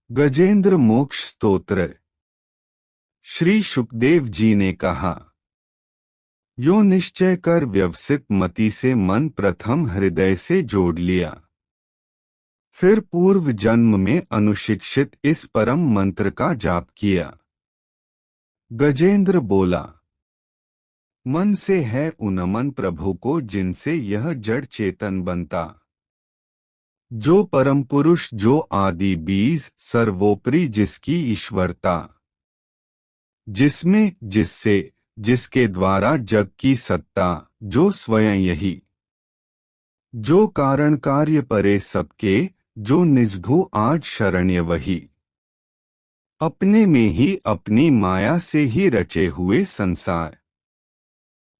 गजेंद्र मोक्ष स्तोत्र। श्री शुकदेव जी ने कहा, यो निश्चय कर व्यवसित मति से मन प्रथम हृदय से जोड़ लिया, फिर पूर्व जन्म में अनुशिक्षित इस परम मंत्र का जाप किया। गजेंद्र बोला, मन से है उन्नमन प्रभु को जिनसे यह जड़ चेतन बनता, जो परम पुरुष जो आदि बीज सर्वोपरि जिसकी ईश्वरता, जिसमें जिससे जिसके द्वारा जग की सत्ता, जो स्वयं यही, जो कारण कार्य परे सबके, जो निजभू आज शरण्य वही, अपने में ही अपनी माया से ही रचे हुए संसार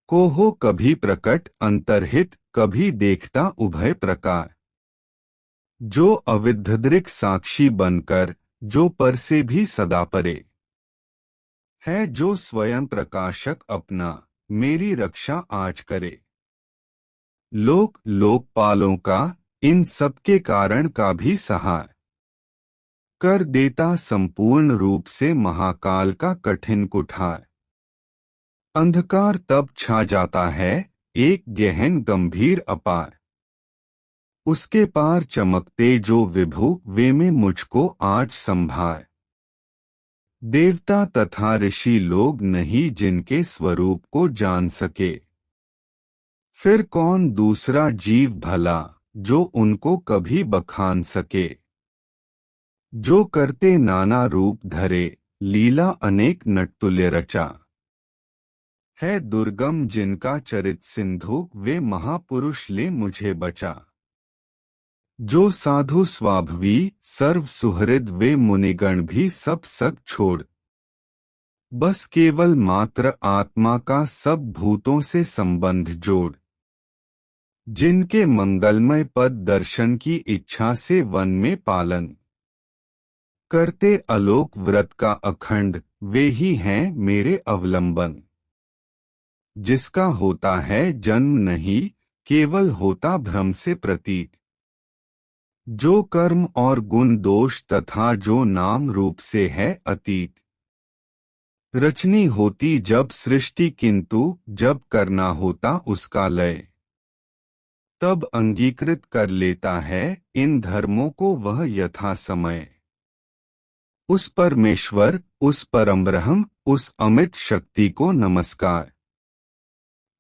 को हो कभी प्रकट अंतर्हित, कभी देखता उभय प्रकार, जो अविद्दृक साक्षी बनकर, जो पर से भी सदा परे है, जो स्वयं प्रकाशक अपना मेरी रक्षा आज करे, लोक लोकपालों का इन सबके कारण का भी सहाय कर देता, संपूर्ण रूप से महाकाल का कठिन कुठार, अंधकार तब छा जाता है एक गहन गंभीर अपार, उसके पार चमकते जो विभु वे में मुझको आज संभार, देवता तथा ऋषि लोग नहीं जिनके स्वरूप को जान सके, फिर कौन दूसरा जीव भला जो उनको कभी बखान सके, जो करते नाना रूप धरे लीला अनेक नटतुल्य रचा, है दुर्गम जिनका चरित सिंधु वे महापुरुष ले मुझे बचा, जो साधु स्वाभवी सर्व सुहृद वे मुनिगण भी सब सग छोड़, बस केवल मात्र आत्मा का सब भूतों से संबंध जोड़, जिनके मंगलमय पद दर्शन की इच्छा से वन में पालन करते अलोक व्रत का अखंड, वे ही हैं मेरे अवलंबन, जिसका होता है जन्म नहीं केवल होता भ्रम से प्रतीत, जो कर्म और गुण दोष तथा जो नाम रूप से है अतीत, रचनी होती जब सृष्टि किंतु जब करना होता उसका लय, तब अंगीकृत कर लेता है इन धर्मों को वह यथा समय, उस परमेश्वर उस परमब्रह्म उस अमित शक्ति को नमस्कार,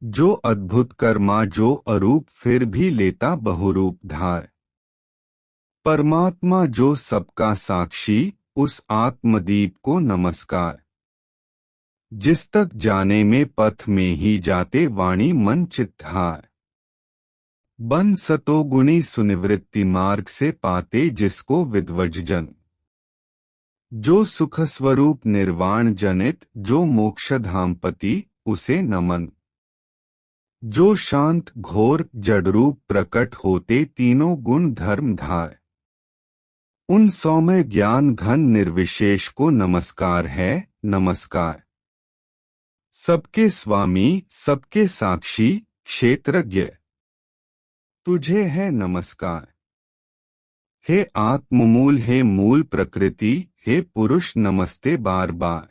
जो अद्भुत कर्मा जो अरूप फिर भी लेता बहुरूप धार, परमात्मा जो सबका साक्षी उस आत्मदीप को नमस्कार, जिस तक जाने में पथ में ही जाते वाणी मन चित्तहार, बन सतोगुणी सुनिवृत्ति मार्ग से पाते जिसको विद्वज्जन, जो सुख स्वरूप निर्वाण जनित जो मोक्षधामपति उसे नमन, जो शांत घोर जड़रूप प्रकट होते तीनों गुण धर्म धार, उन सौम्य ज्ञान घन निर्विशेष को नमस्कार है नमस्कार, सबके स्वामी सबके साक्षी क्षेत्रज्ञ तुझे है नमस्कार, हे आत्ममूल हे मूल प्रकृति हे पुरुष नमस्ते बार बार,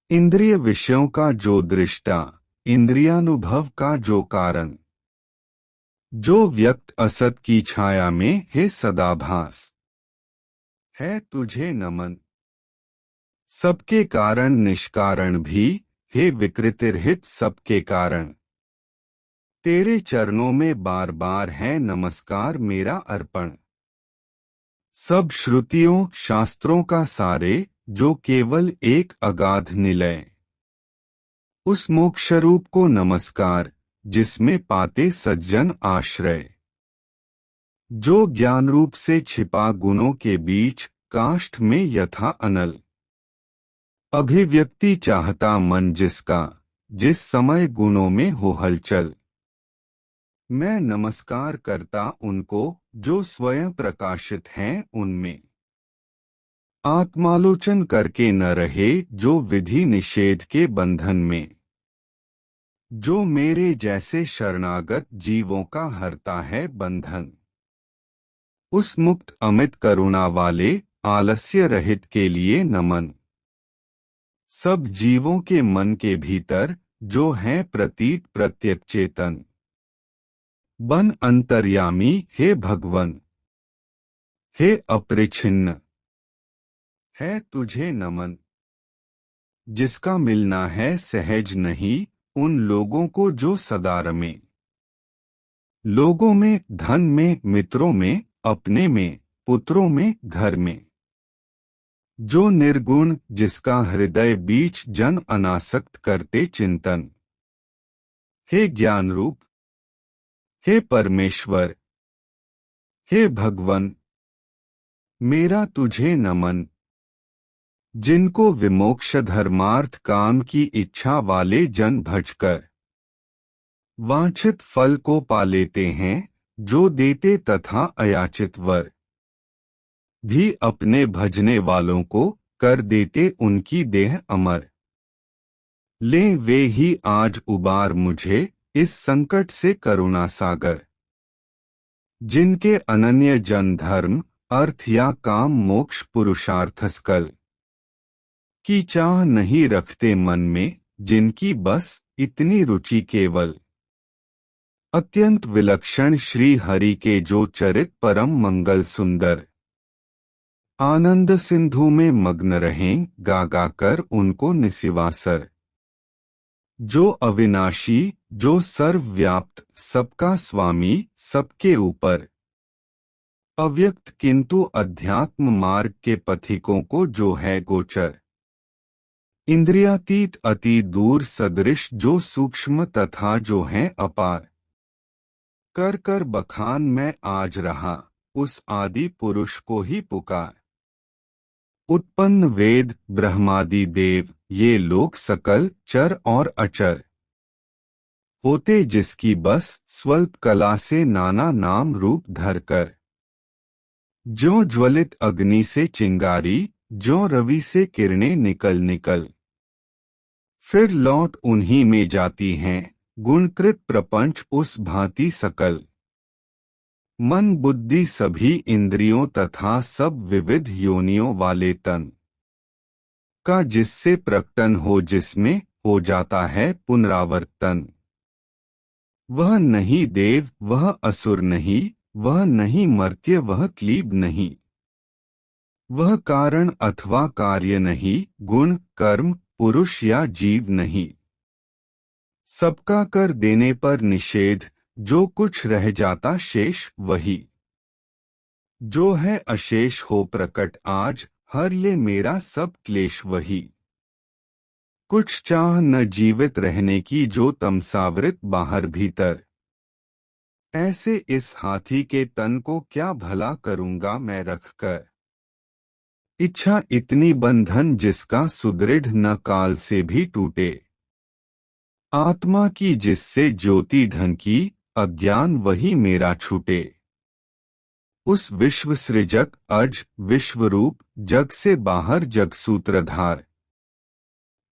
इंद्रिय विषयों का जो दृष्टा इंद्रियानुभव का जो कारण, जो व्यक्त असत की छाया में हे सदाभास, है तुझे नमन, सबके कारण निष्कारण भी हे विकृतिरहित सबके कारण, तेरे चरणों में बार बार है नमस्कार मेरा अर्पण, सब श्रुतियों शास्त्रों का सारे जो केवल एक अगाध निलय, उस मोक्षरूप को नमस्कार जिसमें पाते सज्जन आश्रय, जो ज्ञान रूप से छिपा गुणों के बीच काष्ठ में यथा अनल, अभिव्यक्ति चाहता मन जिसका जिस समय गुणों में हो हलचल, मैं नमस्कार करता उनको जो स्वयं प्रकाशित हैं उनमें, आत्मालोचन करके न रहे जो विधि निषेध के बंधन में, जो मेरे जैसे शरणागत जीवों का हरता है बंधन, उस मुक्त अमित करुणा वाले आलस्य रहित के लिए नमन। सब जीवों के मन के भीतर जो है प्रतीत प्रत्यक चेतन, बन अंतर्यामी हे भगवन, हे अपरिछिन्न, है तुझे नमन। जिसका मिलना है सहज नहीं उन लोगों को जो सदा रमे, लोगों में, धन में, मित्रों में, अपने में, पुत्रों में, घर में। जो निर्गुण जिसका हृदय बीच जन अनासक्त करते चिंतन, हे ज्ञान रूप, हे परमेश्वर, हे भगवन, मेरा तुझे नमन। जिनको विमोक्ष धर्मार्थ काम की इच्छा वाले जन भजकर वांछित फल को पा लेते हैं, जो देते तथा अयाचित वर भी अपने भजने वालों को कर देते उनकी देह अमर। ले वे ही आज उबार मुझे इस संकट से करुणा सागर। जिनके अनन्य जन धर्म, अर्थ या काम मोक्ष पुरुषार्थस्कल की चाह नहीं रखते मन में, जिनकी बस इतनी रुचि केवल अत्यंत विलक्षण श्री हरि के जो चरित परम मंगल सुंदर आनंद सिंधु में मग्न रहें, गा गा कर उनको निसिवासर। जो अविनाशी, जो सर्वव्याप्त, सबका स्वामी, सबके ऊपर अव्यक्त किंतु अध्यात्म मार्ग के पथिकों को जो है गोचर, इंद्रियातीत अति दूर सदृश जो सूक्ष्म तथा जो है अपार। कर कर बखान मैं आज रहा उस आदि पुरुष को ही पुकार। उत्पन्न वेद ब्रह्मादि देव ये लोग सकल चर और अचर, होते जिसकी बस स्वल्प कला से नाना नाम रूप धरकर। ज्यों ज्वलित अग्नि से चिंगारी, ज्यों रवि से किरणें निकल निकल फिर लौट उन्हीं में जाती हैं, गुणकृत प्रपंच उस भांति सकल। मन बुद्धि सभी इंद्रियों तथा सब विविध योनियों वाले तन का जिससे प्रकटन हो, जिसमें हो जाता है पुनरावर्तन। वह नहीं देव, वह असुर नहीं, वह नहीं मर्त्य, वह क्लीब नहीं, वह कारण अथवा कार्य नहीं, गुण कर्म पुरुष या जीव नहीं। सबका कर देने पर निषेध, जो कुछ रह जाता शेष वही। जो है अशेष हो प्रकट आज, हर ले मेरा सब क्लेश वही। कुछ चाह न जीवित रहने की जो तमसावृत बाहर भीतर, ऐसे इस हाथी के तन को क्या भला करूंगा मैं रखकर। इच्छा इतनी बंधन जिसका सुदृढ़ न काल से भी टूटे, आत्मा की जिससे ज्योति ढंकी, अज्ञान वही मेरा छूटे। उस विश्व सृजक अज विश्वरूप, जग से बाहर जग सूत्रधार,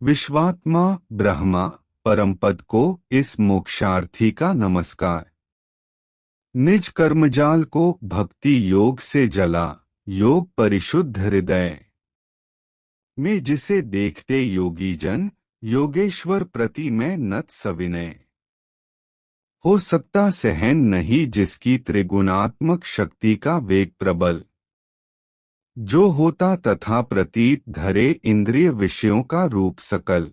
विश्वात्मा ब्रह्मा परमपद को इस मोक्षार्थी का नमस्कार। निज कर्मजाल को भक्ति योग से जला, योग परिशुद्ध हृदय में जिसे देखते योगी जन, योगेश्वर प्रति मैं नत सविनय। हो सकता सहन नहीं जिसकी त्रिगुणात्मक शक्ति का वेग प्रबल, जो होता तथा प्रतीत धरे इंद्रिय विषयों का रूप सकल।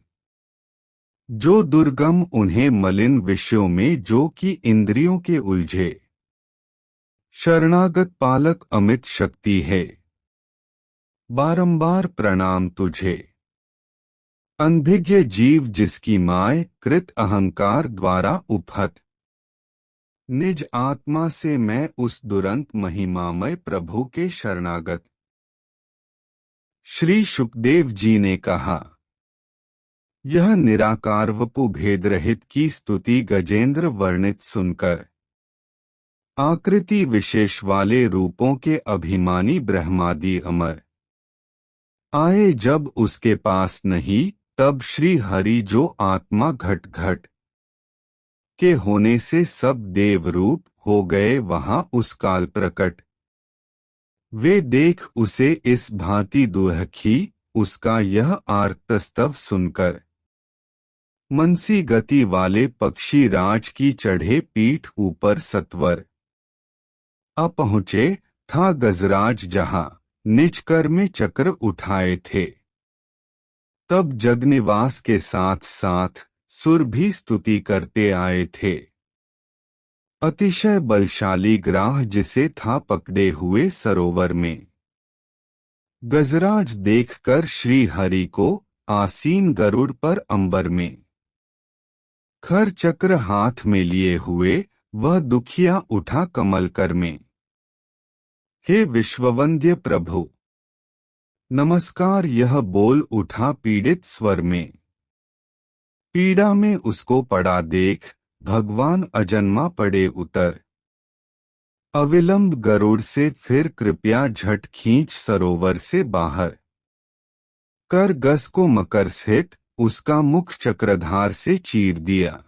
जो दुर्गम उन्हें मलिन विषयों में जो कि इंद्रियों के उलझे, शरणागत पालक अमित शक्ति है। बारंबार प्रणाम तुझे। अनभिज्ञ जीव जिसकी माय कृत अहंकार द्वारा उपहत, निज आत्मा से मैं उस दुरंत महिमामय प्रभु के शरणागत। श्री शुकदेव जी ने कहा, यह निराकार वपु भेद रहित की स्तुति गजेंद्र वर्णित सुनकर, आकृति विशेष वाले रूपों के अभिमानी ब्रह्मादि अमर आए जब उसके पास नहीं, तब श्री हरि जो आत्मा घट घट के होने से सब देव रूप हो गए वहां उस काल प्रकट। वे देख उसे इस भांति दुहखी, उसका यह आर्तस्तव सुनकर मनसी गति वाले पक्षी राज की चढ़े पीठ ऊपर सत्वर आ पहुँचे। था गजराज जहाँ निज कर में चक्र उठाए थे। तब जगनिवास के साथ साथ सुर भी स्तुति करते आए थे। अतिशय बलशाली ग्राह जिसे था पकड़े हुए सरोवर में। गजराज देखकर श्री हरि को आसीन गरुड़ पर अंबर में खर चक्र हाथ में लिए हुए वह दुखिया उठा कमल कर में। हे विश्ववंद्य प्रभु नमस्कार, यह बोल उठा पीड़ित स्वर में। पीड़ा में उसको पड़ा देख भगवान अजन्मा पड़े उतर। अविलंब गरुड़ से फिर कृपया झट खींच सरोवर से बाहर कर गस को मकर स्थित उसका मुख चक्रधार से चीर दिया।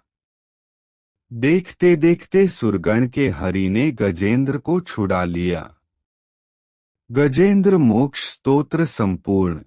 देखते देखते सुरगण के हरि ने गजेंद्र को छुड़ा लिया। गजेंद्र मोक्ष स्तोत्र संपूर्ण।